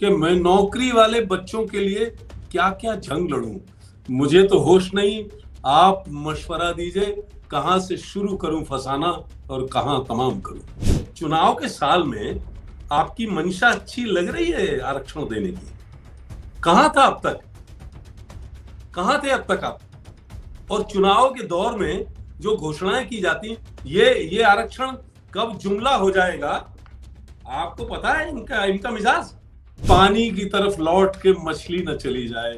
कि मैं नौकरी वाले बच्चों के लिए क्या क्या जंग लड़ूं। मुझे तो होश नहीं। आप मशवरा दीजिए, कहां से शुरू करूं फसाना और कहां तमाम करूं। चुनाव के साल में आपकी मंशा अच्छी लग रही है आरक्षण देने की। कहां था अब तक? कहां थे अब तक आप? और चुनाव के दौर में जो घोषणाएं की जाती, ये आरक्षण कब जुमला हो जाएगा आपको पता है? इनका इनका मिजाज पानी की तरफ लौट के मछली न चली जाए,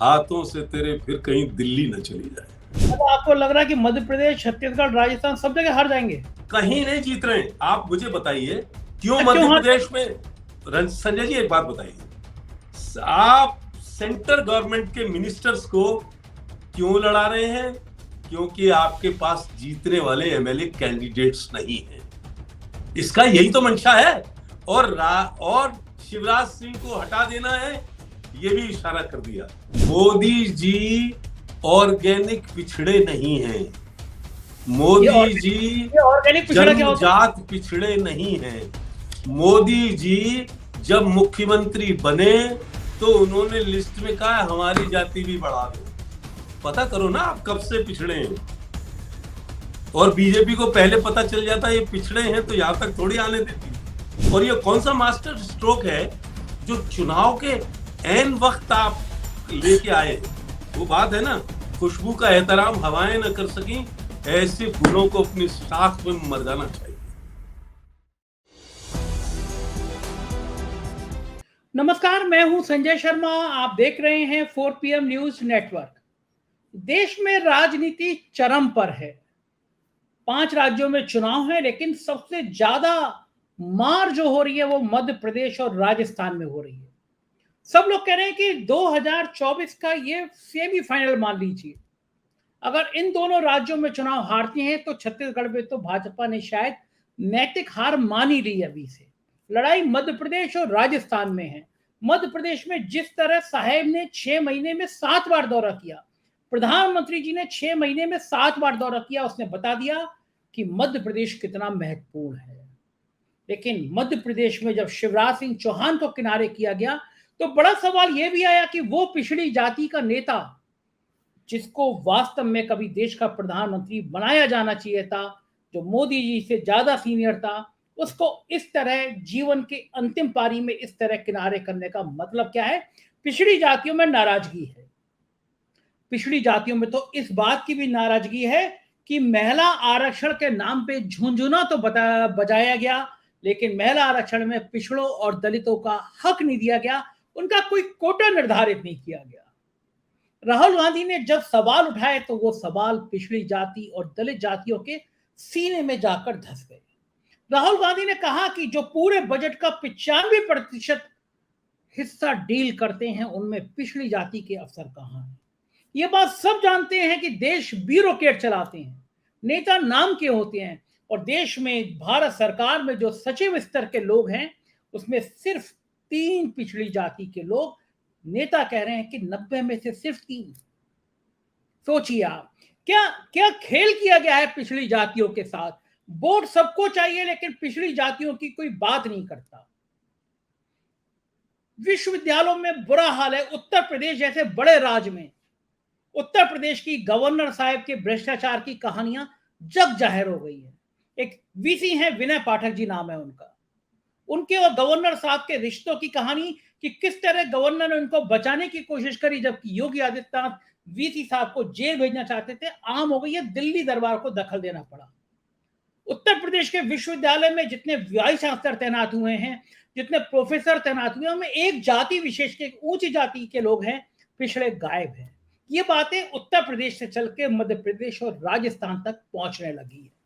हाथों से तेरे फिर कहीं दिल्ली न चली जाए। अब आपको लग रहा है कि मध्य प्रदेश, छत्तीसगढ़, राजस्थान सब जगह हार जाएंगे? कहीं नहीं जीत रहे। आप मुझे बताइए क्यों क्यों मध्य हार प्रदेश में। संजय जी एक बात बताइए, आप सेंटर गवर्नमेंट के मिनिस्टर्स को क्यों लड़ा रहे हैं? क्योंकि आपके पास जीतने वाले एमएलए कैंडिडेट्स नहीं हैं। इसका यही तो मंशा है। और शिवराज सिंह को हटा देना है, ये भी इशारा कर दिया। मोदी जी ऑर्गेनिक पिछड़े नहीं हैं। मोदी जी ये ऑर्गेनिक पिछड़ा क्या होता है? जन्मजात पिछड़े नहीं हैं। मोदी जी जब मुख्यमंत्री बने तो उन्होंने लिस्ट में कहा हमारी जाति भी बढ़ा दो। पता करो ना आप कब से पिछड़े हैं। और बीजेपी को पहले पता चल जाता ये पिछड़े हैं तो यहां तक थोड़ी आने देती। और ये कौन सा मास्टर स्ट्रोक है जो चुनाव के ऐन वक्त आप लेके आए। वो बात है ना, खुशबू का एहतराम हवाएं न कर सकी, ऐसे फूलों को अपनी शाख में मर जाना चाहिए। नमस्कार, मैं हूं संजय शर्मा। आप देख रहे हैं 4 PM न्यूज नेटवर्क। देश में राजनीति चरम पर है। 5 राज्यों में चुनाव है, लेकिन सबसे ज्यादा मार जो हो रही है वो मध्य प्रदेश और राजस्थान में हो रही है। सब लोग कह रहे हैं कि 2024 का ये सेमीफाइनल मान लीजिए। अगर इन दोनों राज्यों में चुनाव हारती हैं तो छत्तीसगढ़ में तो भाजपा ने शायद नैतिक हार मान ही ली अभी से। लड़ाई मध्य प्रदेश और राजस्थान में है। मध्य प्रदेश में जिस तरह साहेब ने 6 महीने में 7 बार दौरा किया, प्रधानमंत्री जी ने 6 महीने में 7 बार दौरा किया, उसने बता दिया कि मध्य प्रदेश कितना महत्वपूर्ण है। लेकिन मध्य प्रदेश में जब शिवराज सिंह चौहान को किनारे किया गया तो बड़ा सवाल यह भी आया कि वो पिछड़ी जाति का नेता जिसको वास्तव में कभी देश का प्रधानमंत्री बनाया जाना चाहिए था, जो मोदी जी से ज्यादा सीनियर था, उसको इस तरह जीवन के अंतिम पारी में इस तरह किनारे करने का मतलब क्या है? पिछड़ी जातियों में नाराजगी है। पिछड़ी जातियों में तो इस बात की भी नाराजगी है कि महिला आरक्षण के नाम पे झुंझुना तो बजाया गया, लेकिन महिला आरक्षण में पिछड़ों और दलितों का हक नहीं दिया गया, उनका कोई कोटा निर्धारित नहीं किया गया। राहुल गांधी ने जब सवाल उठाए तो वो सवाल पिछड़ी जाति और दलित जातियों के सीने में जाकर धंस गए। राहुल गांधी ने कहा कि जो पूरे बजट का 95% हिस्सा डील करते हैं उनमें पिछड़ी जाति के अफसर कहां हैं। ये बात सब जानते हैं कि देश ब्यूरोक्रेट चलाते हैं, नेता नाम के होते हैं, और देश में भारत सरकार में जो सचिव स्तर के लोग हैं उसमें सिर्फ 3 पिछड़ी जाति के लोग नेता कह रहे हैं कि 90 में से सिर्फ 3। सोचिए आप, क्या क्या खेल किया गया है पिछड़ी जातियों के साथ। वोट सबको चाहिए लेकिन पिछड़ी जातियों की कोई बात नहीं करता। विश्वविद्यालयों में बुरा हाल है। उत्तर प्रदेश जैसे बड़े राज्य में उत्तर प्रदेश की गवर्नर साहब के भ्रष्टाचार की कहानियां जग जाहिर हो गई है। एक वीसी हैं, विनय पाठक जी नाम है उनका। उनके और गवर्नर साहब के रिश्तों की कहानी कि किस तरह गवर्नर ने उनको बचाने की कोशिश करी, जबकि योगी आदित्यनाथ वीसी साहब को जेल भेजना चाहते थे, आम हो गई है। दिल्ली दरबार को दखल देना पड़ा। उत्तर प्रदेश के विश्वविद्यालय में जितने वाइस चांसलर तैनात हुए हैं, जितने प्रोफेसर तैनात हुए हैं, उनमें एक जाति विशेष के ऊंची जाति के लोग हैं, पिछड़े गायब हैं। ये बातें उत्तर प्रदेश से चल के मध्य प्रदेश और राजस्थान तक पहुंचने लगी है।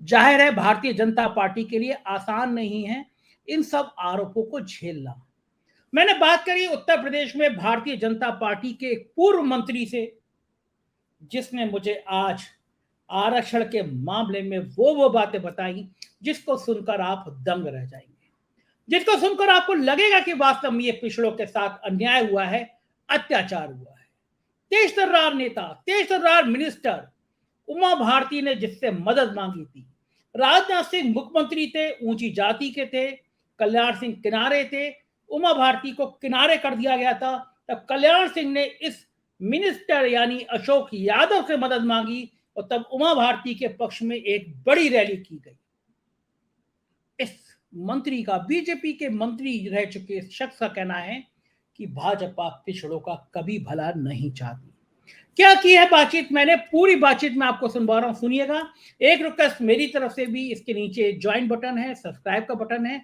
जाहिर है भारतीय जनता पार्टी के लिए आसान नहीं है इन सब आरोपों को झेलना। मैंने बात करी उत्तर प्रदेश में भारतीय जनता पार्टी के एक पूर्व मंत्री से, जिसने मुझे आज आरक्षण के मामले में वो बातें बताई जिसको सुनकर आप दंग रह जाएंगे, जिसको सुनकर आपको लगेगा कि वास्तव में ये पिछड़ों के साथ अन्याय हुआ है, अत्याचार हुआ है। तेज तर्रार नेता, तेज तर्रार मिनिस्टर उमा भारती ने जिससे मदद मांगी थी, राजनाथ सिंह मुख्यमंत्री थे, ऊंची जाति के थे, कल्याण सिंह किनारे थे, उमा भारती को किनारे कर दिया गया था, तब कल्याण सिंह ने इस मिनिस्टर यानी अशोक यादव से मदद मांगी और तब उमा भारती के पक्ष में एक बड़ी रैली की गई। इस मंत्री का, बीजेपी के मंत्री रह चुके इस शख्स का कहना है कि भाजपा पिछड़ों का कभी भला नहीं चाहती। क्या की है बातचीत, मैंने पूरी बातचीत में आपको सुनवा रहा हूं, सुनिएगा। एक रिक्वेस्ट मेरी तरफ से भी, इसके नीचे ज्वाइन बटन है, सब्सक्राइब का बटन है,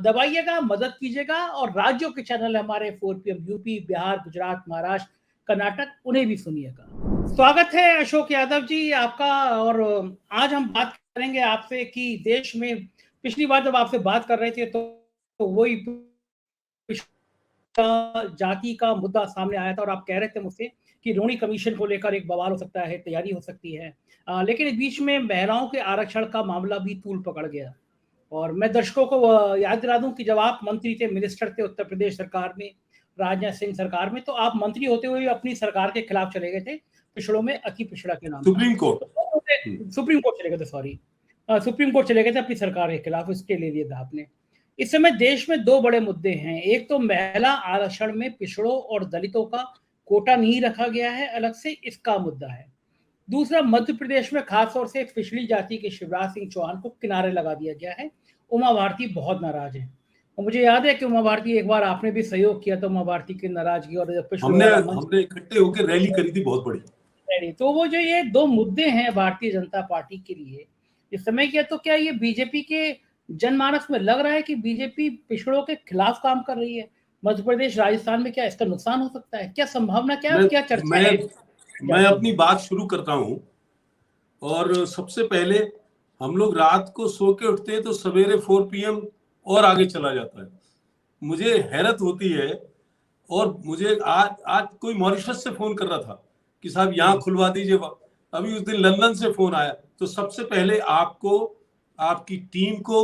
दबाइएगा, मदद कीजिएगा। और राज्यों के चैनल हमारे 4PM यूपी, बिहार, गुजरात, महाराष्ट्र, कर्नाटक, उन्हें भी सुनिएगा। स्वागत है अशोक यादव जी आपका। और आज हम बात करेंगे आपसे कि देश में, पिछली बार जब आपसे बात कर रहे थे तो वही जाति का मुद्दा सामने आया था और आप कह रहे थे मुझसे कि रोहिणी कमीशन को लेकर एक बवाल हो सकता है, तैयारी हो सकती है। लेकिन इस बीच में महिलाओं के आरक्षण का मामला भी तूल पकड़ गया। और मैं दर्शकों को याद दिला दूं कि जब आप मंत्री थे, मिनिस्टर थे उत्तर प्रदेश सरकार में, राजनाथ सिंह सरकार में, तो आप मंत्री होते हुए अपनी सरकार के खिलाफ चले गए थे, पिछड़ों में अति पिछड़ा के नाम, सुप्रीम कोर्ट चले गए थे, सॉरी सुप्रीम कोर्ट चले गए थे अपनी सरकार के खिलाफ, इसके ले लिया था आपने। इस समय देश में दो बड़े मुद्दे हैं। एक तो महिला आरक्षण में पिछड़ों और दलितों का कोटा नहीं रखा गया है, अलग से इसका मुद्दा है। दूसरा, मध्य प्रदेश में खासतौर से पिछड़ी जाति के शिवराज सिंह चौहान को किनारे लगा दिया गया है। उमा भारती बहुत नाराज है और मुझे याद है कि उमा भारती, एक बार आपने भी सहयोग किया था उमा भारती की नाराजगी, और हमने इकट्ठे होकर रैली करी थी, बहुत बड़ी। तो वो जो ये दो मुद्दे हैं भारतीय जनता पार्टी के लिए इस समय क्या, तो क्या ये बीजेपी के जनमानस में लग रहा है कि बीजेपी पिछड़ों के खिलाफ काम कर रही है मध्य प्रदेश, राजस्थान में? क्या इसका नुकसान हो सकता है? क्या संभावना, क्या चर्चा है? मैं अपनी बात शुरू करता हूं। और सबसे पहले, हम लोग रात को सो के उठते हैं तो सवेरे 4 PM और आगे चला जाता है। मुझे हैरत होती है। और मुझे आज कोई मॉरिशस से फोन कर रहा था कि साहब यहाँ खुलवा दीजिए। अभी उस दिन लंदन से फोन आया। तो सबसे पहले आपको, आपकी टीम को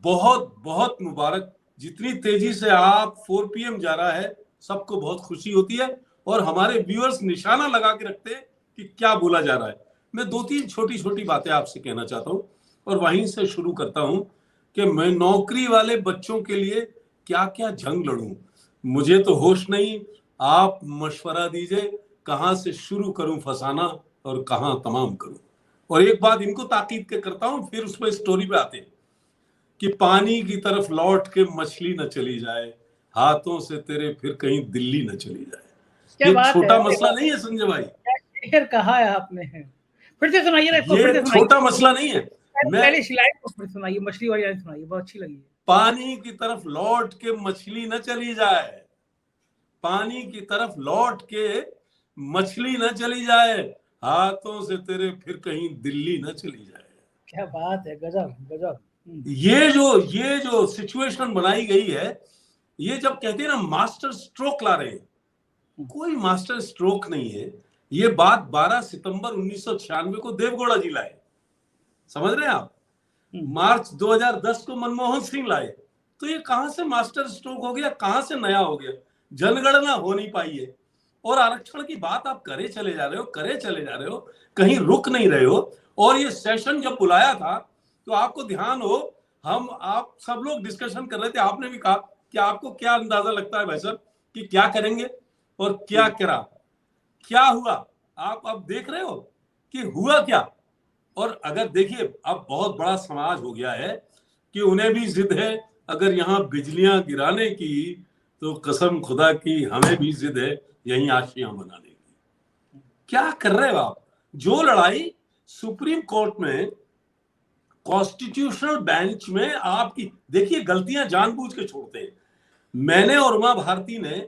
बहुत बहुत मुबारक। जितनी तेजी से आप 4 PM जा रहा है, सबको बहुत खुशी होती है। और हमारे व्यूअर्स निशाना लगा के रखते हैं कि क्या बोला जा रहा है। मैं 2-3 छोटी छोटी बातें आपसे कहना चाहता हूं और वहीं से शुरू करता हूं कि मैं नौकरी वाले बच्चों के लिए क्या क्या जंग लड़ूं। मुझे तो होश नहीं, आप मशवरा दीजिए कहां से शुरू करूं फसाना और कहां तमाम करूं। और एक बात इनको ताकीद के करता हूं, फिर उसमें स्टोरी पे आते हैं कि पानी की तरफ लौट के मछली न चली जाए, हाथों से तेरे फिर कहीं दिल्ली न चली जाए। ये छोटा मसला नहीं है संजय भाई। क्या कहा है आपने? फिर से सुनाइए। ये छोटा मसला नहीं है। पहले लाइन को सुनाइए, मछली वाली लाइन सुनाइए, बहुत अच्छी लगी। पानी की तरफ लौट के मछली न चली जाए, पानी की तरफ लौट के मछली न चली जाए, हाथों से तेरे फिर कहीं दिल्ली न चली जाए। क्या बात है, गजब गजब। ये जो सिचुएशन बनाई गई है, ये जब कहते हैं ना मास्टर स्ट्रोक ला रहे हैं, कोई मास्टर स्ट्रोक नहीं है। ये बात 12 सितंबर 1996 को देवगौड़ा जी लाए, समझ रहे हैं आप। मार्च 2010 को मनमोहन सिंह लाए। तो ये कहां से मास्टर स्ट्रोक हो गया, कहां से नया हो गया? जनगणना हो नहीं पाई है और आरक्षण की बात आप करे चले जा रहे हो, कहीं रुक नहीं रहे हो। और ये सेशन जब बुलाया था तो आपको ध्यान हो, आप सब लोग डिस्कशन कर रहे थे। आपने भी कहा कि आपको क्या अंदाजा लगता है भाई साहब कि क्या करेंगे और क्या करा, क्या हुआ? आप अब देख रहे हो कि हुआ क्या। और अगर देखिए, अब बहुत बड़ा समाज हो गया है कि उन्हें भी जिद है अगर यहाँ बिजलियां गिराने की, तो कसम खुदा की हमें भी जिद है यहीं आशियां बनाने की। क्या कर रहे हो आप? जो लड़ाई सुप्रीम कोर्ट में, कॉन्स्टिट्यूशनल बेंच में आपकी, देखिए गलतियां जानबूझ के छोड़ते हैं। मैंने और उमा भारती ने,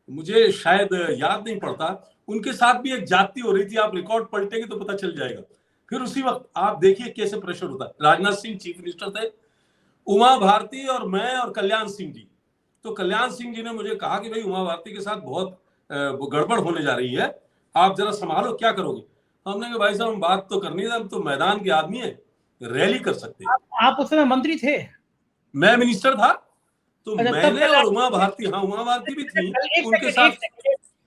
मुझे शायद याद नहीं पड़ता, उनके साथ भी एक जाति हो रही थी। आप रिकॉर्ड पलटेंगे तो पता चल जाएगा। फिर उसी वक्त आप देखिए कैसे प्रेशर होता है। राजनाथ सिंह चीफ मिनिस्टर थे, उमा भारती और मैं और कल्याण सिंह जी। तो कल्याण सिंह जी ने मुझे कहा कि भाई उमा भारती के साथ बहुत गड़बड़ होने जा रही है, आप जरा संभालो, क्या करोगे? हमने कहा भाई साहब हम बात तो करनी है, हम तो मैदान के आदमी है, रैली कर सकते हैं। आप उस समय मंत्री थे? मैं मिनिस्टर था। तो मैंने और उमा भारती, हाँ उमा भारती भी थी उनके साथ।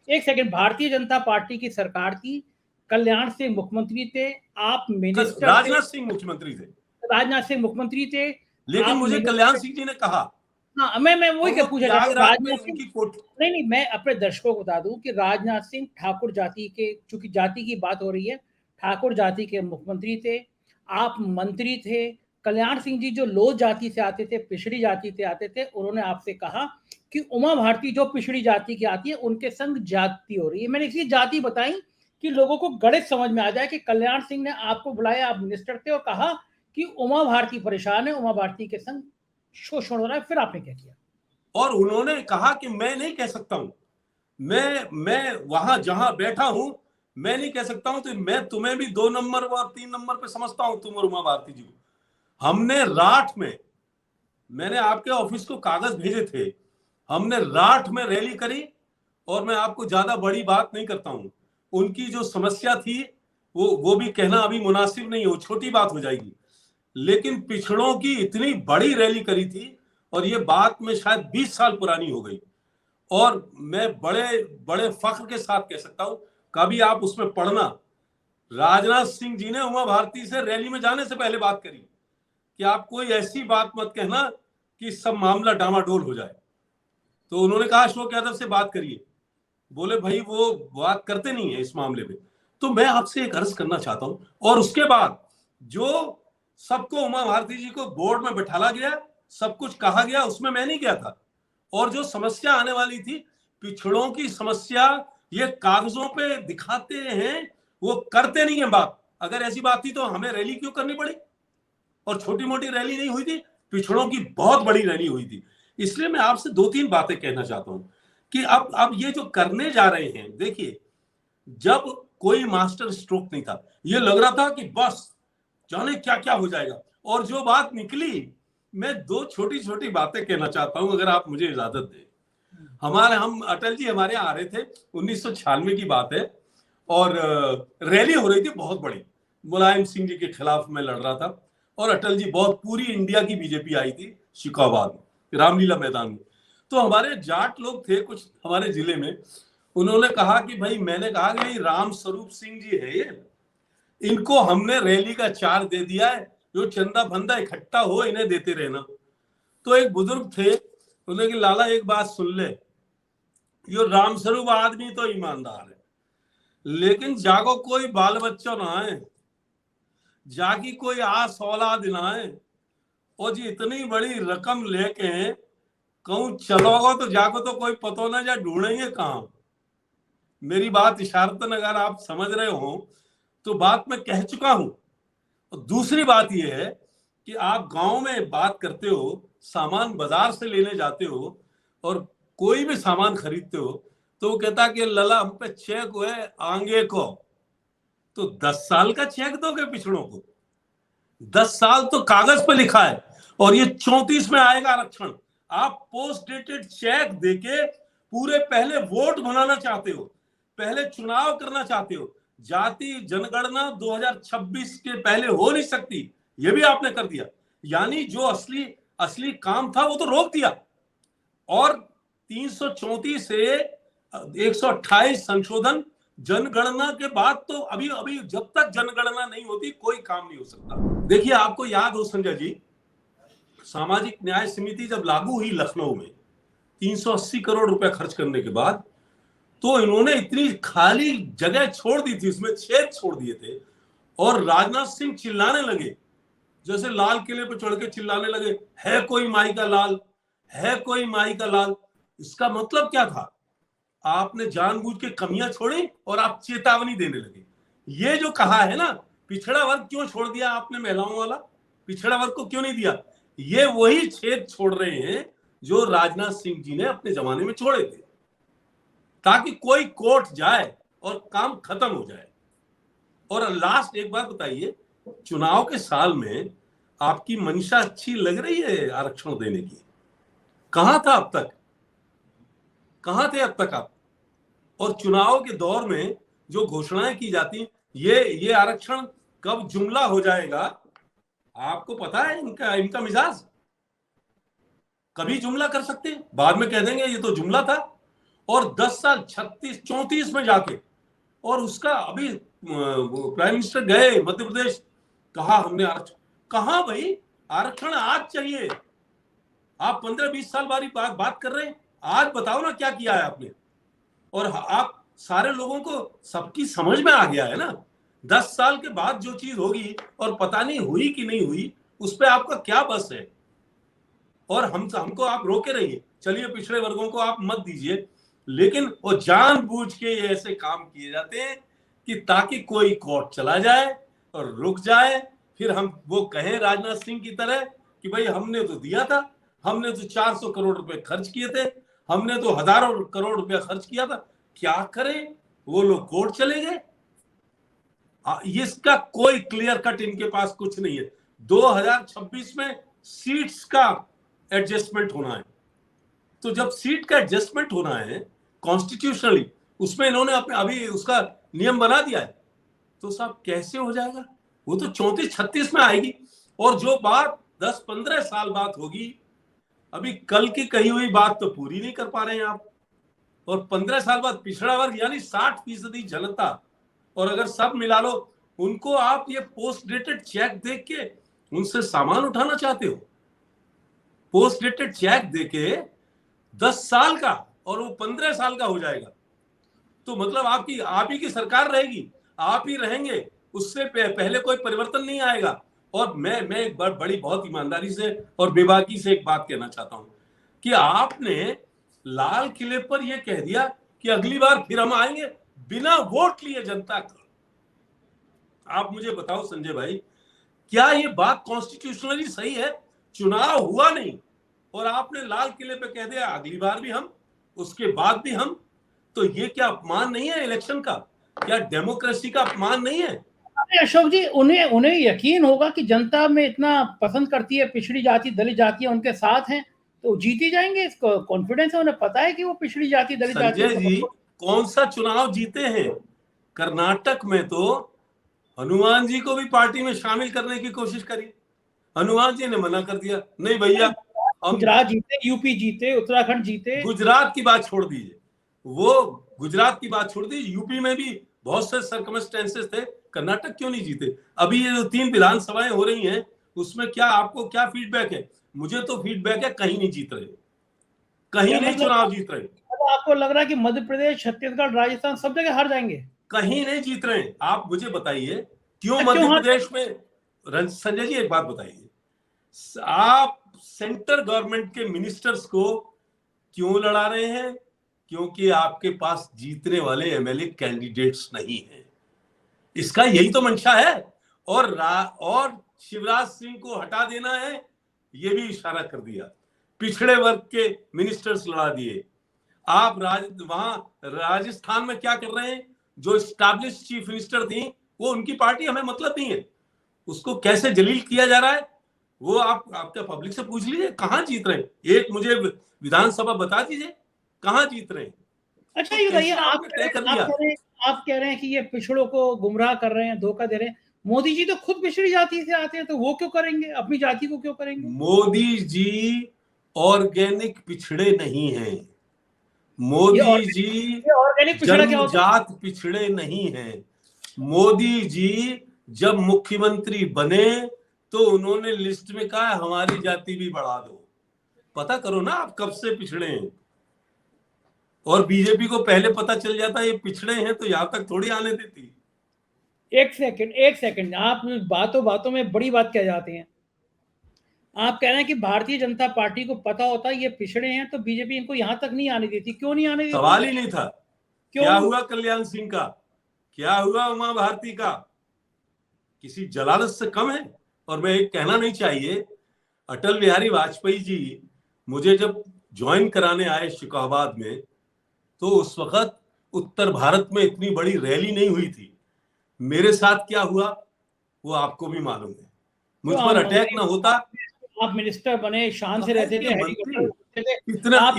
एक सेकंड, भारतीय जनता पार्टी की सरकार थी, कल्याण सिंह मुख्यमंत्री थे, आप मिनिस्टर, राजनाथ सिंह मुख्यमंत्री थे। राजनाथ सिंह मुख्यमंत्री थे, लेकिन मुझे कल्याण सिंह जी ने कहा हाँ, मैं वही क्या पूछा चाहता हूँ, राजनाथ सिंह, उनकी कोट नहीं, मैं अपने दर्शकों को बता दूं कि राजनाथ सिंह ठाकुर जाति के, चूंकि जाति की बात हो रही है, ठाकुर जाति के मुख्यमंत्री थे, आप मंत्री थे। कल्याण सिंह जी जो लोह जाति से आते थे, पिछड़ी जाति से आते थे, उन्होंने आपसे कहा कि उमा भारती जो पिछड़ी जाति की आती है उनके संग जाति हो रही है। मैंने इसलिए जाति बताई कि लोगों को गणित समझ में आ जाए कि कल्याण सिंह ने आपको बुलाया, आप मिनिस्टर थे, और कहा कि उमा भारती परेशान है, उमा भारती के संग शोषण हो रहा है। फिर आपने क्या किया? और उन्होंने कहा कि मैं नहीं कह सकता हूं, मैं वहां जहां बैठा हूं मैं नहीं कह सकता हूं, तो मैं तुम्हें भी 2 नंबर और 3 नंबर पे समझता हूं, तुम और उमा भारती जी को। हमने राठ में, मैंने आपके ऑफिस को कागज भेजे थे, हमने राठ में रैली करी। और मैं आपको ज्यादा बड़ी बात नहीं करता हूं, उनकी जो समस्या थी वो भी कहना अभी मुनासिब नहीं है, वो छोटी बात हो जाएगी। लेकिन पिछड़ों की इतनी बड़ी रैली करी थी, और ये बात में शायद 20 साल पुरानी हो गई, और मैं बड़े बड़े फख्र के साथ कह सकता हूं, कभी आप उसमें पढ़ना, राजनाथ सिंह जी ने उमा भारती से रैली में जाने से पहले बात करी कि आप कोई ऐसी बात मत कहना कि सब मामला डामाडोल हो जाए। तो उन्होंने कहा अशोक यादव से बात करिए, बोले भाई वो बात करते नहीं है इस मामले में। तो मैं आपसे एक अर्ज करना चाहता हूं, और उसके बाद जो सबको उमा भारती जी को बोर्ड में बैठाला गया, सब कुछ कहा गया, उसमें मैं नहीं गया था। और जो समस्या आने वाली थी, पिछड़ों की समस्या, ये कागजों पे दिखाते हैं, वो करते नहीं है बात। अगर ऐसी बात थी तो हमें रैली क्यों करनी पड़ी? और छोटी मोटी रैली नहीं हुई थी, पिछड़ों की बहुत बड़ी रैली हुई थी। इसलिए मैं आपसे 2-3 बातें कहना चाहता हूं कि अब ये जो करने जा रहे हैं, देखिए, जब कोई मास्टर स्ट्रोक नहीं था, ये लग रहा था कि बस जाने क्या क्या हो जाएगा, और जो बात निकली, मैं 2 छोटी छोटी बातें कहना चाहता हूं, अगर आप मुझे इजाजत दें। हम अटल जी हमारे यहाँ आ रहे थे, 1996 की बात है, और रैली हो रही थी बहुत बड़ी, मुलायम सिंह जी के खिलाफ मैं लड़ रहा था, और अटल जी, बहुत पूरी इंडिया की बीजेपी आई थी शिकाबाद में, रामलीला मैदान में। तो हमारे जाट लोग थे कुछ हमारे जिले में, उन्होंने कहा कि भाई, मैंने कहा कि राम स्वरूप सिंह जी है ये, इनको हमने रैली का चार्ज दे दिया है, जो चंदा फंदा इकट्ठा हो इन्हें देते रहना। तो एक बुजुर्ग थे, उन्होंने कि लाला एक बात सुन ले, यो राम स्वरूप आदमी तो ईमानदार है, लेकिन जागो कोई बाल बच्चों ना है, जागी कोई आस औलाद ना है, और जी इतनी बड़ी रकम लेके कहूं चलोगे तो जागो तो कोई पतो ना, जा ढूंढेंगे कहां। मेरी बात इशारतन अगर आप समझ रहे हो तो बात मैं कह चुका हूं। और दूसरी बात यह है कि आप गांव में बात करते हो, सामान बाजार से लेने जाते हो, और कोई भी सामान खरीदते हो, तो वो कहता कि लला हम पे चेक है आगे को, तो 10 साल का चेक दोगे पिछड़ों को? 10 साल तो कागज पे लिखा है, और ये 34 में आएगा आरक्षण। आप पोस्ट डेटेड चेक देके पूरे पहले वोट बनाना चाहते हो, पहले चुनाव करना चाहते हो। जाति जनगणना 2026 के पहले हो नहीं सकती, ये भी आपने कर दिया। यानी जो असली असली काम था वो तो रोक दिया, और 334 से 128 संशोधन जनगणना के बाद, तो अभी अभी जब तक जनगणना नहीं होती कोई काम नहीं हो सकता। देखिए, आपको याद हो संजय जी, सामाजिक न्याय समिति जब लागू हुई लखनऊ में 380 करोड़ रुपए खर्च करने के बाद, तो इन्होंने इतनी खाली जगह छोड़ दी थी, उसमें छेद छोड़ दिए थे, और राजनाथ सिंह चिल्लाने लगे, जैसे लाल किले पर चढ़ के चिल्लाने लगे, है कोई माई का लाल, है कोई माई का लाल। इसका मतलब क्या था? आपने जानबूझ के कमियां छोड़ी और आप चेतावनी देने लगे। ये जो कहा है ना, पिछड़ा वर्ग क्यों छोड़ दिया आपने, महिलाओं वाला पिछड़ा वर्ग को क्यों नहीं दिया, ये वही छेद छोड़ रहे हैं जो राजनाथ सिंह जी ने अपने जमाने में छोड़े थे, ताकि कोई कोर्ट जाए और काम खत्म हो जाए। और लास्ट एक बात बताइए, चुनाव के साल में आपकी मंशा अच्छी लग रही है आरक्षण देने की? कहां था अब तक, कहां थे अब तक आप? और चुनाव के दौर में जो घोषणाएं की जाती, ये आरक्षण कब जुमला हो जाएगा आपको पता है? इनका मिजाज, कभी जुमला कर सकते हैं, बाद में कह देंगे ये तो जुमला था, और 10 साल 36-34 में जाके, और उसका अभी प्राइम मिनिस्टर गए मध्य प्रदेश, कहा हमने आरक्षण, कहा भाई आरक्षण आज चाहिए, आप 15-20 साल वाली बात कर रहे हैं। आज बताओ ना क्या किया है आपने। और आप सारे लोगों को सबकी समझ में आ गया है ना। 10 साल के बाद जो चीज होगी और पता नहीं हुई कि नहीं हुई, उस पर आपका क्या बस है। और हमको आप रोके रहिए, चलिए पिछड़े वर्गों को आप मत दीजिए, लेकिन वो जानबूझ के ये ऐसे काम किए जाते हैं कि ताकि कोई कोर्ट चला जाए और रुक जाए, फिर हम वो कहें राजनाथ सिंह की तरह कि भाई हमने तो दिया था, हमने तो 400 करोड़ रुपए खर्च किए थे, हमने तो हजारों करोड़ रुपया खर्च किया था। क्या करें, वो लोग कोर्ट चले गए। इसका कोई क्लियर कट इनके पास कुछ नहीं है। 2026 में सीट्स का एडजस्टमेंट होना है, तो जब सीट का एडजस्टमेंट होना है कॉन्स्टिट्यूशनली, उसमें इन्होंने अपने अभी उसका नियम बना दिया है, तो साहब कैसे हो जाएगा। वो तो 34-36 में आएगी, और जो बात 10-15 साल बाद होगी, अभी कल की कही हुई बात तो पूरी नहीं कर पा रहे हैं आप। और 15 साल बाद पिछड़ा वर्ग यानी 60% जनता, और अगर सब मिला लो उनको, आप ये पोस्ट डेटेड चेक देख के उनसे सामान उठाना चाहते हो। पोस्ट डेटेड चेक देके 10 साल का और वो 15 साल का हो जाएगा, तो मतलब आप ही की सरकार रहेगी, आप ही रहेंगे, उससे पहले कोई परिवर्तन नहीं आएगा। और मैं एक बड़ी बहुत ईमानदारी से और बेबाकी से एक बात कहना चाहता हूं कि आपने लाल किले पर यह कह दिया कि अगली बार फिर हम आएंगे बिना वोट लिए जनता का। आप मुझे बताओ संजय भाई, क्या ये बात कॉन्स्टिट्यूशनली सही है। चुनाव हुआ नहीं और आपने लाल किले पे कह दिया अगली बार भी हम, उसके बाद भी हम। तो ये क्या अपमान नहीं है इलेक्शन का? क्या डेमोक्रेसी का अपमान नहीं है? अशोक जी, उन्हें यकीन होगा कि जनता में इतना पसंद करती है, पिछड़ी जाति दलित जातियां उनके साथ हैं, तो जीत ही जाएंगे। इसको कॉन्फिडेंस है, उन्हें पता है कि वो पिछड़ी जाति दलित जाति। संजय जी, कौन सा चुनाव जीते हैं? कर्नाटक में तो हनुमान जी को भी पार्टी में शामिल करने की कोशिश करी, हनुमान जी ने मना कर दिया, नहीं भैया। गुजरात जीते, यूपी जीते, उत्तराखंड जीते। गुजरात की बात छोड़ दीजिए, वो गुजरात की बात छोड़ दीजिए, यूपी में भी बहुत से सर्कमस्टेंसेस थे, कर्नाटक क्यों नहीं जीते? अभी ये जो 3 विधानसभाएं हो रही हैं, उसमें क्या आपको क्या फीडबैक है? मुझे तो फीडबैक है कहीं नहीं जीत रहे, कहीं नहीं चुनाव जीत रहे। आपको लग रहा है कि मध्य प्रदेश, छत्तीसगढ़, राजस्थान सब जगह हार जाएंगे? कहीं नहीं जीत रहे। आप मुझे बताइए क्यों मध्य प्रदेश में। संजय जी एक बात बताइए, आप सेंटर गवर्नमेंट के मिनिस्टर्स को क्यों लड़ा रहे हैं? क्योंकि आपके पास जीतने वाले एमएलए कैंडिडेट्स नहीं है, इसका यही तो मंशा है। और शिवराज सिंह को हटा देना है, ये भी इशारा कर दिया। पिछड़े वर्ग के मिनिस्टर्स लड़ा दिए। आप वहां राजस्थान में क्या कर रहे हैं? जो स्टैब्लिश चीफ मिनिस्टर थी, वो उनकी पार्टी, हमें मतलब नहीं है, उसको कैसे जलील किया जा रहा है वो आपका पब्लिक से पूछ लीजिए। कहां जीत रहे हैं? एक मुझे विधानसभा बता दीजिए कहां जीत रहे हैं। अच्छा ये बताइए, आप कह रहे हैं कि ये पिछड़ों को गुमराह कर रहे हैं, धोखा दे रहे हैं। मोदी जी तो खुद पिछड़ी जाति से आते हैं, तो वो क्यों करेंगे? अपनी जाति को क्यों करेंगे? मोदी जी ऑर्गेनिक पिछड़े नहीं हैं। मोदी जी जन्मजात पिछड़े नहीं हैं। मोदी जी जब मुख्यमंत्री बने तो उन्होंने लिस्ट में कहा हमारी जाति भी बढ़ा दो। पता करो ना आप कब से पिछड़े हैं। और बीजेपी को पहले पता चल जाता ये पिछड़े हैं तो यहां तक थोड़ी आने देती। एक सेकंड, आप बातों में बड़ी बात कह जाते हैं। आप कह रहे हैं कि भारतीय जनता पार्टी को पता होता ये पिछड़े हैं तो बीजेपी इनको यहां तक नहीं आने देती। क्यों नहीं आने देती? सवाल ही नहीं था। क्या हुआ कल्याण सिंह का? क्या हुआ उमा भारती का? किसी जलालत से कम है? और मैं एक कहना नहीं चाहिए, अटल बिहारी वाजपेयी जी मुझे जब ज्वाइन कराने आए शिकोहाबाद में, तो उस वक्त उत्तर भारत में इतनी बड़ी रैली नहीं हुई थी। मेरे साथ क्या हुआ वो आपको भी मालूम है। मुझ पर अटैक ना होता। आप मिनिस्टर बने, शान से रहते थे, इतना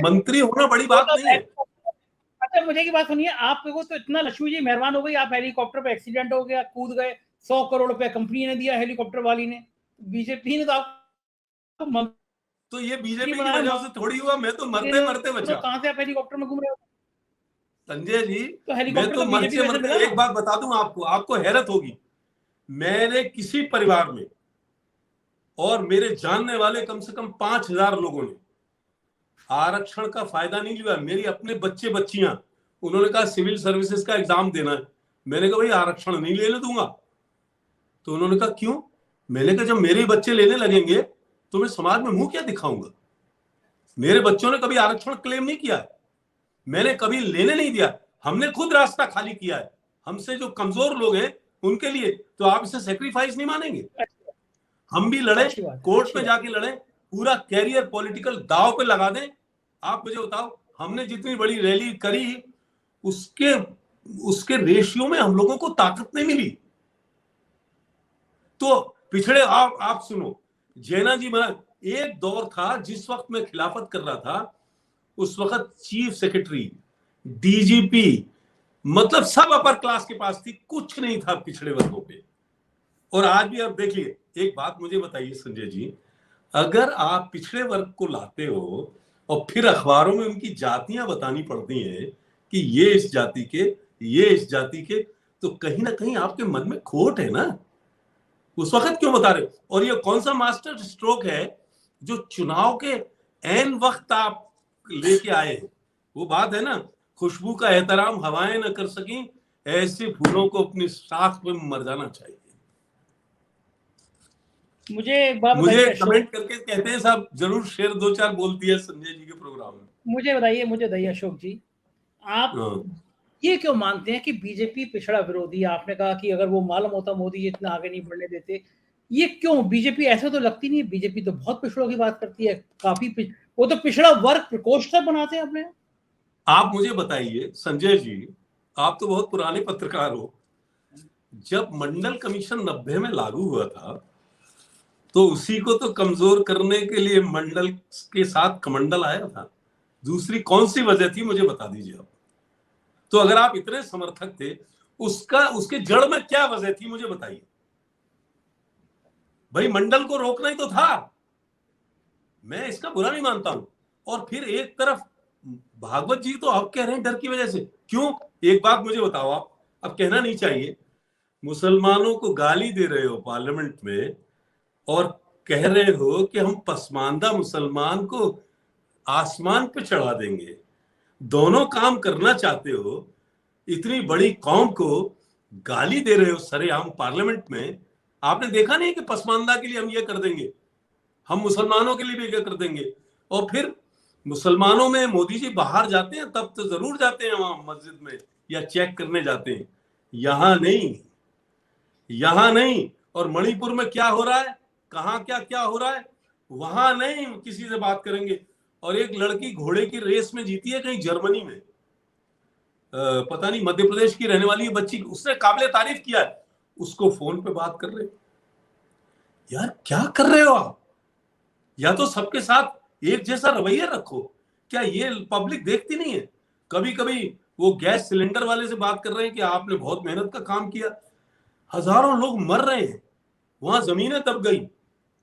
मंत्री होना बड़ी बात नहीं है। अच्छा मुझे की बात सुनिए, आप लोगों तो इतना लक्ष्मी जी मेहरबान हो गई, आप हेलीकॉप्टर पे एक्सीडेंट हो गया, कूद गए, 100 करोड़ रुपए कंपनी ने दिया, हेलीकॉप्टर वाली ने, बीजेपी ने तो ये बीजेपी की वजह से थोड़ी हुआ। मैं तो मरते बचा। तो कहां से आप हेलीकॉप्टर में घूम रहे हो संजय जी? तो मैं तो मरते एक बात बता दूं आपको हैरत होगी। मैंने किसी परिवार में और मेरे जानने वाले कम से कम 5,000 लोगों ने आरक्षण का फायदा नहीं लिया। मेरी अपने बच्चे बच्चियां, उन्होंने कहा सिविल सर्विसेज का एग्जाम देना है। मैंने कहा भाई आरक्षण नहीं लेने दूंगा। तो उन्होंने कहा क्यों? मैंने कहा जब मेरे बच्चे लेने लगेंगे तो मैं समाज में मुंह क्या दिखाऊंगा? मेरे बच्चों ने कभी आरक्षण क्लेम नहीं किया है, मैंने कभी लेने नहीं दिया। हमने खुद रास्ता खाली किया है। हमसे जो कमजोर लोग हैं उनके लिए, तो आप इसे सेक्रीफाइस नहीं मानेंगे? हम भी लड़े, कोर्ट में जाके लड़े, पूरा कैरियर पॉलिटिकल दांव पे लगा दें। आप मुझे बताओ, हमने जितनी बड़ी रैली करी उसके रेशियो में हम लोगों को ताकत नहीं मिली। तो पिछड़े आप सुनो, जैना जी, एक दौर था जिस वक्त मैं खिलाफत कर रहा था, उस वक्त चीफ सेक्रेटरी, डीजीपी, मतलब सब अपर क्लास के पास थी, कुछ नहीं था पिछड़े वर्गों पे। और आज भी आप देखिए, एक बात मुझे बताइए संजय जी, अगर आप पिछड़े वर्ग को लाते हो और फिर अखबारों में उनकी जातियां बतानी पड़ती हैं कि ये इस जाति के, ये इस जाति के, तो कहीं ना कहीं आपके मन में खोट है ना। उस वक्त क्यों बता रहे? और ये कौन सा मास्टर स्ट्रोक है जो चुनाव के ऐन वक्त आप लेके आए हैं? वो बात है ना, खुशबू का एहतराम हवाएं न कर सकी, ऐसे फूलों को अपनी साख में मर जाना चाहिए। मुझे कमेंट करके कहते हैं साहब जरूर शेर 2-4 बोल दिया संजय जी के प्रोग्राम में। मुझे बताइए अशोक जी, आप ये क्यों मानते हैं कि बीजेपी पिछड़ा विरोधी? आपने कहा कि अगर वो मालूम होता मोदी इतना आगे नहीं बढ़ने देते, ये क्यों? बीजेपी ऐसा तो लगती नहीं है, बीजेपी तो बहुत पिछड़ों की बात करती है, काफी वो तो पिछड़ा वर्ग प्रकोष्ठ बनाते हैं अपने। आप मुझे बताइए संजय जी, आप तो बहुत पुराने पत्रकार हो, जब मंडल कमीशन 90 में लागू हुआ था तो उसी को तो कमजोर करने के लिए मंडल के साथ कमंडल आया था। दूसरी कौन सी वजह थी मुझे बता दीजिए आप। तो अगर आप इतने समर्थक थे, उसके जड़ में क्या वजह थी मुझे बताइए। भाई मंडल को रोकना ही तो था, मैं इसका बुरा नहीं मानता हूं। और फिर एक तरफ भागवत जी तो आप कह रहे हैं डर की वजह से, क्यों? एक बात मुझे बताओ आप, अब कहना नहीं चाहिए, मुसलमानों को गाली दे रहे हो पार्लियामेंट में और कह रहे हो कि हम पसमानदा मुसलमान को आसमान पे चढ़ा देंगे। दोनों काम करना चाहते हो, इतनी बड़ी कौम को गाली दे रहे हो सरेआम पार्लियामेंट में। आपने देखा नहीं कि पसमानदा के लिए हम ये कर देंगे, हम मुसलमानों के लिए भी क्या कर देंगे। और फिर मुसलमानों में मोदी जी बाहर जाते हैं तब तो जरूर जाते हैं वहां मस्जिद में या चेक करने जाते हैं, यहां नहीं, यहां नहीं। और मणिपुर में क्या हो रहा है, कहां क्या हो रहा है, वहां नहीं किसी से बात करेंगे। और एक लड़की घोड़े की रेस में जीती है कहीं जर्मनी में, पता नहीं मध्य प्रदेश की रहने वाली बच्ची, उसने काबिले तारीफ किया है, उसको फोन पे बात कर रहे। यार क्या कर रहे हो आप? या तो सबके साथ एक जैसा रवैया रखो। क्या ये पब्लिक देखती नहीं है? कभी कभी वो गैस सिलेंडर वाले से बात कर रहे हैं कि आपने बहुत मेहनत का काम किया, हजारों लोग मर रहे हैं, वहां जमीनें दब गई,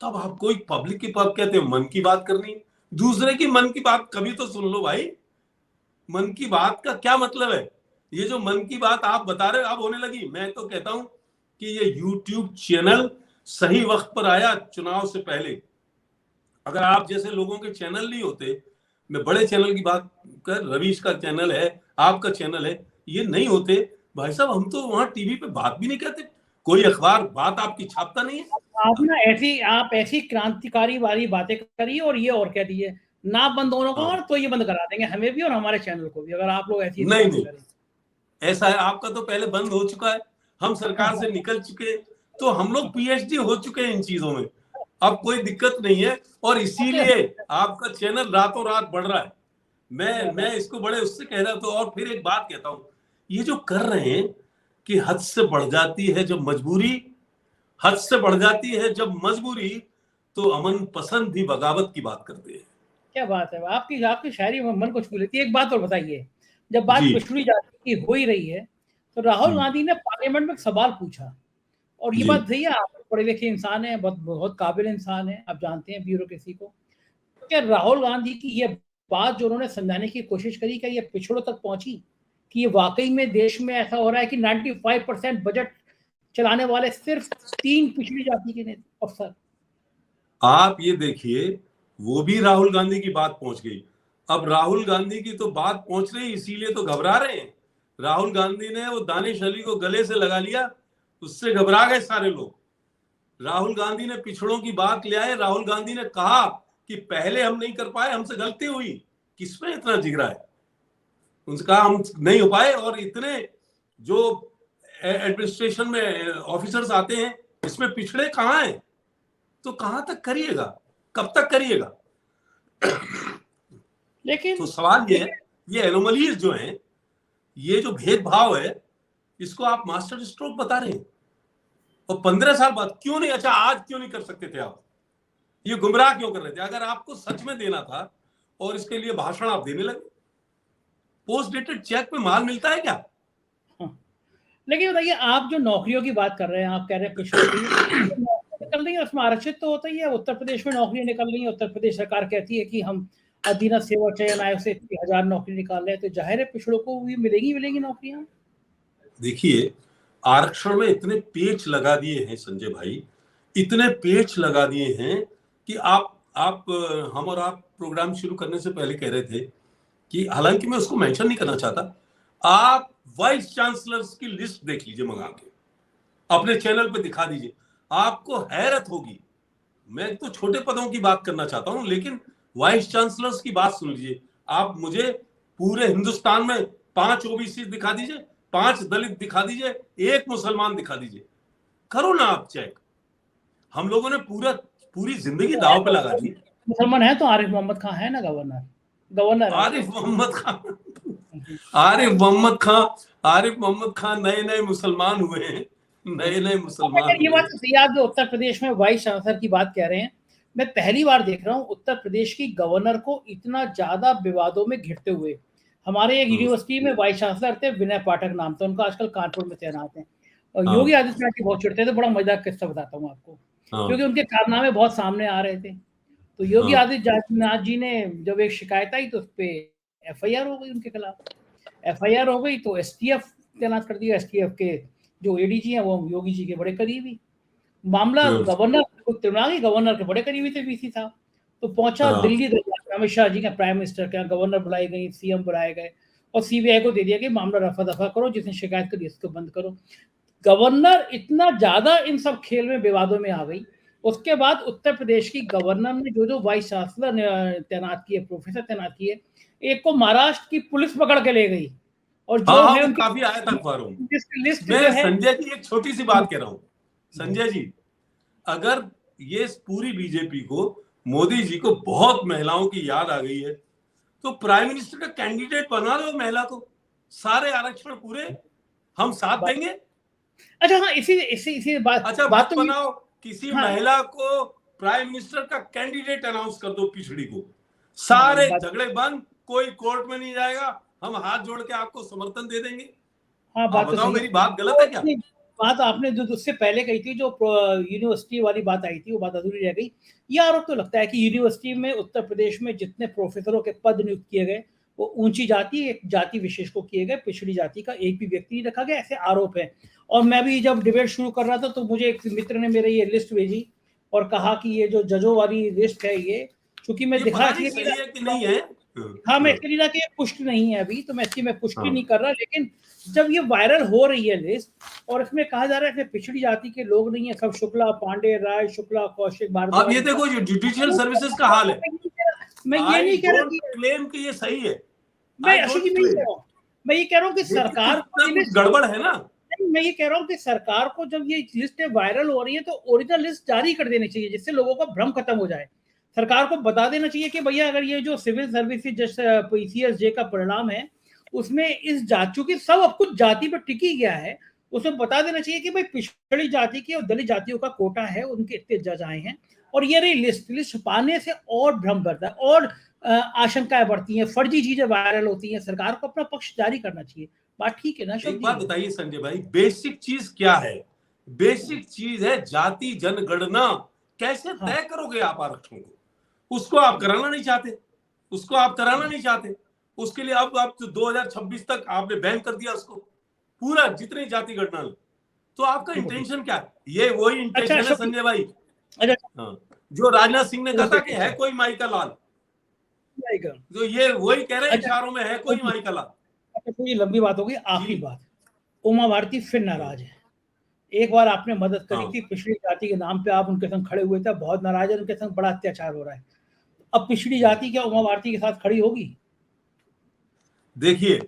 तब आप कोई पब्लिक की बात कहते हैं मन की बात करनी। दूसरे की मन की बात कभी तो सुन लो भाई। मन की बात का क्या मतलब है? ये जो मन की बात आप बता रहे हो अब होने लगी। मैं तो कहता हूं कि ये YouTube चैनल सही वक्त पर आया चुनाव से पहले। अगर आप जैसे लोगों के चैनल नहीं होते, मैं बड़े चैनल की बात कर, रवीश का चैनल है, आपका चैनल है, ये नहीं होते भाई साहब, हम तो वहां टीवी पे बात भी नहीं करते, कोई अखबार बात आपकी छापता नहीं है। आप ऐसी क्रांतिकारी वाली बातें करिए और ये और कह दिए ना बंद होने को, और तो ये बंद करा देंगे हमें भी और हमारे चैनल को भी, अगर आप लोग ऐसी नहीं ऐसा है, आपका तो पहले बंद हो चुका है, हम सरकार से निकल चुके, तो हम लोग PhD हो चुके हैं इन चीजों में, अब कोई दिक्कत नहीं है। और इसीलिए आपका चैनल रातों रात बढ़ रहा है। मैं इसको बड़े उससे कह रहा था। और फिर एक बात कहता हूं, ये जो कर रहे हैं कि हद से बढ़ जाती है जब मजबूरी, हद से बढ़ जाती है जब मजबूरी, तो अमन पसंद भी बगावत की बात करते हैं। क्या बात है, आपकी शायरी मन को छू लेती है। एक बात और बताइए, जब बात पिछड़ी जाति की हो ही रही है तो राहुल गांधी ने पार्लियामेंट में एक सवाल पूछा, और ये बात सही है, आप पढ़े लिखे इंसान है, बहुत काबिल इंसान है, आप जानते हैं ब्यूरोक्रेसी को। क्या राहुल गांधी की ये बात जो उन्होंने समझाने की कोशिश करी, क्या ये पिछड़ों तक पहुंची कि ये वाकई में देश में ऐसा हो रहा है कि 95% बजट चलाने वाले सिर्फ 3 पिछड़ी जाति के अफसर? आप ये देखिए, वो भी राहुल गांधी की बात पहुंच गई। अब राहुल गांधी की तो बात पहुंच रही, इसीलिए तो घबरा रहे हैं। राहुल गांधी ने वो दानिश अली को गले से लगा लिया, उससे घबरा गए सारे लोग। राहुल गांधी ने पिछड़ों की बात ले आए। राहुल गांधी ने कहा कि पहले हम नहीं कर पाए, हमसे गलती हुई। किसमें इतना जिगरा है? उनसे कहा हम नहीं हो पाए, और इतने जो एडमिनिस्ट्रेशन में ऑफिसर्स आते हैं, इसमें पिछड़े कहाँ हैं? तो कहां तक करिएगा, कब तक करिएगा? लेकिन तो सवाल ये है, ये एनोमलीज जो हैं, ये जो भेदभाव है, इसको आप मास्टर स्ट्रोक बता रहे हैं। और 15 साल बाद क्यों नहीं, अच्छा आज क्यों नहीं कर सकते थे आप? ये गुमराह क्यों कर रहे थे? अगर आपको सच में देना था और इसके लिए भाषण आप देने लगे। पोस्ट डेटेड चेक पे माल मिलता है क्या? लेकिन बताइए, आप जो नौकरियों की बात कर रहे हैं, आप कह रहे हैं पिछड़ों की निकल रही है, उसमें आरक्षित तो होता ही है। उत्तर प्रदेश में नौकरियां निकल रही है, उत्तर प्रदेश सरकार कहती है कि हम अधीनस्थ सेवा चयन आयोग से 1000 नौकरी निकाल रहे हैं, तो जाहिर है पिछड़ों को भी मिलेंगी नौकरियां। देखिए, आरक्षण में इतने पेच लगा दिए हैं संजय भाई, इतने पेच लगा दिए हैं कि आप हम और आप प्रोग्राम शुरू करने से पहले कह रहे थे कि, हालांकि मैं उसको मेंशन नहीं करना चाहता, आप वाइस चांसलर्स की लिस्ट देख लीजिए, मंगा के अपने चैनल पे दिखा दीजिए, आपको हैरत होगी। मैं तो छोटे पदों की बात करना चाहता हूं, लेकिन वाइस चांसलर्स की बात सुन लीजिए। आप मुझे पूरे हिंदुस्तान में 5 ओबीसी दिखा दीजिए, 5 दलित दिखा दीजिए, 1 मुसलमान दिखा दीजिए, करो ना आप चेक। हम लोगों ने पूरी जिंदगी दांव पे लगा दी। मुसलमान है तो आरिफ मोहम्मद खान है ना गवर्नर आरिफ मोहम्मद खान नए मुसलमान हुए हैं, नए मुसलमान। ये बात सही है। आप जो उत्तर प्रदेश में वाइस चांसलर की बात कह रहे हैं, मैं पहली बार देख रहा हूँ उत्तर प्रदेश की गवर्नर को इतना ज्यादा विवादों में घिरते हुए। हमारे एक यूनिवर्सिटी में वाइस चांसलर थे, विनय पाठक नाम था उनका, आजकल कानपुर में तैनात हैं। और योगी आदित्यनाथ जी बहुत चिढ़ते थे। बड़ा मजेदार किस्सा बताता हूँ आपको, क्योंकि उनके कारनामे बहुत सामने आ रहे थे। तो योगी आदित्यनाथ जी ने जब एक शिकायत आई तो उस पर FIR हो गई उनके खिलाफ। FIR हो गई तो STF तैनात कर दिया। STF के जो ADG हैं वो योगी जी के बड़े करीबी। मामला गवर्नर गवर्नर के बड़े करीबी थे VC साहब। तो पहुंचा दिल्ली दरबार, अमित शाह जी का प्राइम मिनिस्टर के, गवर्नर बुलाए गए, CM बुलाए गए, और CBI को दे दिया कि मामला रफा दफा करो, जिसने शिकायत करी इसको बंद करो। गवर्नर इतना ज्यादा इन सब खेल में विवादों में आ गई। उसके बाद उत्तर प्रदेश की गवर्नर ने जो वाइस चांसलर तैनात किए, प्रोफेसर तैनात किए, एक को महाराष्ट्र की पुलिस पकड़ के ले गई। और जो है उनकी काफी आया था अखबारों में। लिस्ट मैं संजय जी एक छोटी सी बात कह रहा हूं, संजय जी, अगर ये पूरी बीजेपी को, मोदी जी को बहुत महिलाओं की याद आ गई है, तो प्राइम मिनिस्टर का कैंडिडेट बना दो महिला को, सारे आरक्षण पूरे हम साथ देंगे। अच्छा हाँ, इसी बात, अच्छा बात तो बनाओ, किसी महिला को प्राइम मिनिस्टर का कैंडिडेट अनाउंस कर दो, पिछड़ी को, सारे झगड़े बंद, कोई कोर्ट में नहीं जाएगा, हम हाथ जोड़ के आपको समर्थन दे देंगे। हाँ, बात बताओ मेरी बात गलत है क्या? बात आपने जो उससे पहले कही थी, जो यूनिवर्सिटी वाली बात आई थी, वो बात अधूरी रह गई। ये आरोप तो लगता है कि यूनिवर्सिटी में उत्तर प्रदेश में जितने प्रोफेसरों के पद नियुक्त किए गए, वो ऊंची जाति, एक जाति विशेष को किए गए, पिछड़ी जाति का एक भी व्यक्ति नहीं रखा गया, ऐसे आरोप है। और मैं भी जब डिबेट शुरू कर रहा था तो मुझे एक मित्र ने मेरे ये लिस्ट भेजी और कहा कि ये जो जजों वाली लिस्ट है, ये चूंकि मैं दिखा कि नहीं है, हाँ, मैं इसके लिए कि पुष्टि नहीं है अभी, तो मैं इसकी पुष्टि नहीं कर रहा, लेकिन जब ये वायरल हो रही है लिस्ट, और इसमें कहा जा रहा है कि पिछड़ी जाति के लोग नहीं है, सब शुक्ला, पांडे, राय, शुक्ला, कौशिक, भारद्वाज। अब ये देखो जो जुडिशियल सर्विसेज का हाल है, मैं ये नहीं कह रहा कि क्लेम कि ये सही है, मैं ये कह रहा हूँ कि सरकार गड़बड़ है ना। मैं ये कह रहा हूँ कि सरकार को जब ये लिस्ट वायरल हो रही है तो ओरिजिनल लिस्ट जारी कर देनी चाहिए, जिससे लोगों का भ्रम खत्म हो जाए। सरकार को बता देना चाहिए कि भैया अगर ये जो सिविल सर्विसेज PCSJ का परिणाम है, उसमें इस जाति, चूंकि सब अब कुछ जाति पर टिकी गया है, उसमें बता देना चाहिए कि भाई पिछड़ी जाति की और दलित जातियों का कोटा है, उनके इतने जज आए हैं। और ये रही लिस्ट पाने से और भ्रम बढ़ता है और आशंकाएं बढ़ती हैं, फर्जी चीजें वायरल होती हैं। सरकार को अपना पक्ष जारी करना चाहिए। बात ठीक है ना? एक बात बताइए संजय भाई, बेसिक चीज क्या है? बेसिक चीज है जाति जनगणना। कैसे तय करोगे आप आरक्षण को? उसको आप कराना नहीं चाहते, उसको आप कराना नहीं चाहते। उसके लिए अब आप 2026 तक आपने बैन कर दिया उसको, पूरा जितनी जाति गणना। तो आपका इंटेंशन क्या है? ये वही इंटेंशन है संजय भाई। हाँ, जो राजनाथ सिंह ने कहा था कि है कोई माई का लाल, तो ये वही कह रहे हैं इशारों में, है कोई माई का लाल। अच्छा, तो ये लंबी बात होगी, आखिरी बात, उमा भारती फिर नाराज है। एक बार आपने मदद करी थी, पिछड़ी जाति के नाम पे आप उनके संग खड़े हुए थे, बहुत नाराज है, उनके संग बड़ा अत्याचार हो रहा है। अब पिछड़ी जाति क्या उमा भारती के साथ खड़ी होगी? देखिए,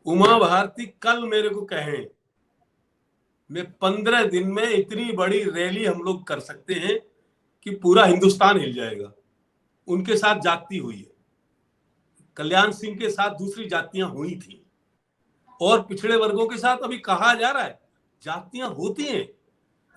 उमा भारती कल मेरे को कहें, मैं 15 दिन में इतनी बड़ी रैली हम लोग कर सकते हैं कि पूरा हिंदुस्तान हिल जाएगा। उनके साथ जाति हुई है, कल्याण सिंह के साथ दूसरी जातियां हुई थी, और पिछड़े वर्गों के साथ अभी कहा जा रहा है जातियां होती हैं।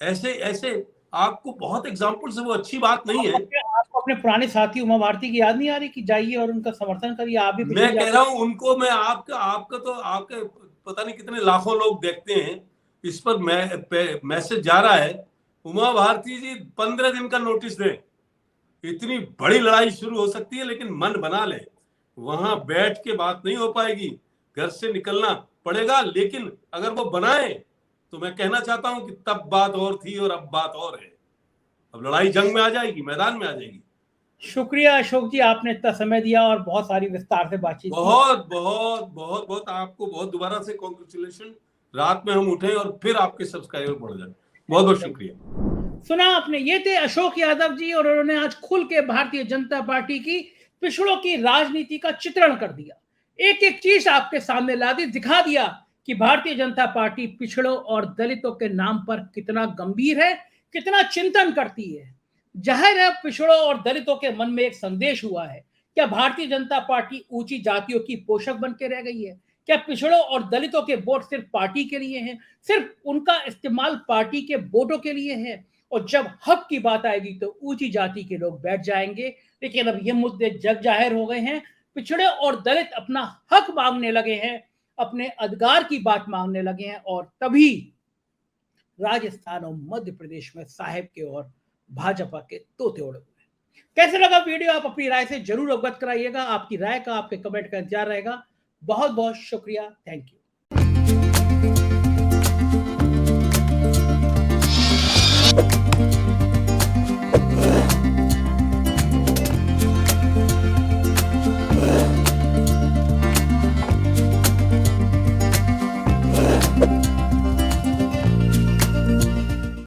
ऐसे ऐसे आपको बहुत एग्जाम्पल से, वो अच्छी बात नहीं है। आपको अपने पुराने साथी उमा भारती की याद नहीं आ रही कि जाइए और उनका समर्थन करिए? आप भी मैं कह रहा हूं उनको, मैं आपका तो आपके पता नहीं कितने लाखों लोग देखते हैं, इस पर मैसेज जा रहा है, उमा भारती जी 15 दिन का नोटिस दें। इतनी बड़ी लड़ाई शुरू हो सकती है, लेकिन मन बना ले, वहां बैठ के बात नहीं हो पाएगी, घर से निकलना पड़ेगा। लेकिन अगर वो बनाए तो मैं कहना चाहता हूं कि तब बात और थी और अब बात और है। अब लड़ाई जंग में आ जाएगी, मैदान में आ जाएगी। शुक्रिया अशोक जी, आपने इतना समय दिया और बहुत सारी विस्तार से बातचीत। बहुत बहुत बहुत बहुत आपको बहुत दोबारा से कॉन्ग्रेचुलेशन। रात में हम उठे और फिर आपके सब्सक्राइबर बढ़ जाए। बहुत बहुत शुक्रिया। सुना आपने, ये थे अशोक यादव जी, और उन्होंने आज खुल के भारतीय जनता पार्टी की पिछड़ों की राजनीति का चित्रण कर दिया, एक एक चीज आपके सामने ला दी, दिखा दिया कि भारतीय जनता पार्टी पिछड़ों और दलितों के नाम पर कितना गंभीर है, कितना चिंतन करती है। जाहिर है पिछड़ों और दलितों के मन में एक संदेश हुआ है, क्या भारतीय जनता पार्टी ऊंची जातियों की पोषक बन के रह गई है? क्या पिछड़ों और दलितों के वोट सिर्फ पार्टी के लिए हैं, सिर्फ उनका इस्तेमाल पार्टी के वोटों के लिए है? और जब हक की बात आएगी तो ऊंची जाति के लोग बैठ जाएंगे। लेकिन अब ये मुद्दे जग जाहिर हो गए हैं, पिछड़े और दलित अपना हक मांगने लगे हैं, अपने अधिकार की बात मांगने लगे हैं, और तभी राजस्थान और मध्य प्रदेश में साहेब के और भाजपा के तोते उड़े हुए। कैसे लगा वीडियो? आप अपनी राय से जरूर अवगत कराइएगा। आपकी राय का, आपके कमेंट का इंतजार रहेगा। बहुत बहुत शुक्रिया, थैंक यू।